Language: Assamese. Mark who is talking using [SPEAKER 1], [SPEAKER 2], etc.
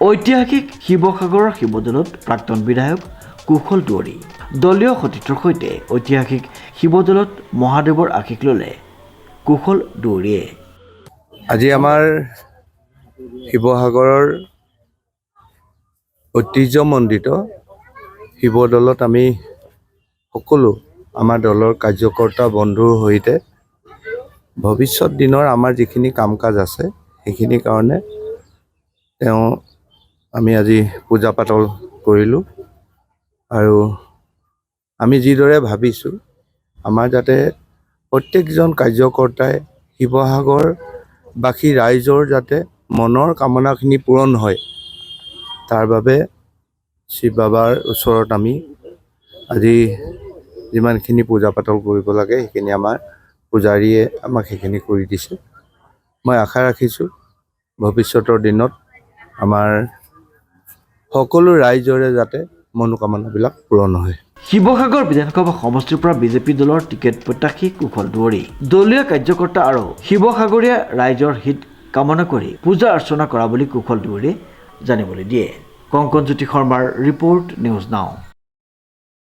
[SPEAKER 1] ঐতিহাসিক শিৱসাগৰৰ শিৱদৌলত প্ৰাক্তন বিধায়ক কুশল দুৱৰী দলীয় সতীৰ্থৰ সৈতে ঐতিহাসিক শিৱদৌলত মহাদেৱৰ আশীষ ল'লে কুশল দুৱৰীয়ে।
[SPEAKER 2] আজি আমাৰ শিৱসাগৰৰ ঐতিহ্যমণ্ডিত শিৱদৌলত আমি সকলো আমাৰ দলৰ কাৰ্যকৰ্তা বন্ধুৰ সৈতে ভৱিষ্যত দিনৰ আমাৰ যিখিনি কাম কাজ আছে সেইখিনিৰ কাৰণে আমি আজি পূজা পাতল কৰিলোঁ আৰু আমি যিদৰে ভাবিছোঁ আমাৰ যাতে প্ৰত্যেকজন কাৰ্যকৰ্তাই শিৱসাগৰবাসী ৰাইজৰ যাতে মনৰ কামনাখিনি পূৰণ হয় তাৰ বাবে শিৱ বাবাৰ ওচৰত আমি আজি যিমানখিনি পূজা পাতল কৰিব লাগে সেইখিনি আমাৰ পূজাৰীয়ে আমাক সেইখিনি কৰি দিছে। মই আশা ৰাখিছোঁ ভৱিষ্যতৰ দিনত আমাৰ সকলো ৰাইজৰে যাতে মনোকামনাবিলাক পূৰণ হয়।
[SPEAKER 1] শিৱসাগৰ বিধানসভা সমষ্টিৰ পৰা বিজেপি দলৰ টিকেট প্ৰত্যাশী কুশল দুৱৰী দলীয় কাৰ্যকৰ্তা আৰু শিৱসাগৰীয়া ৰাইজৰ হিত কামনা কৰি পূজা অৰ্চনা কৰা বুলি কুশল দুৱৰীয়ে জানিবলৈ দিয়ে। কংকনজ্যোতি শৰ্মাৰ ৰিপৰ্ট, নিউজ নাও।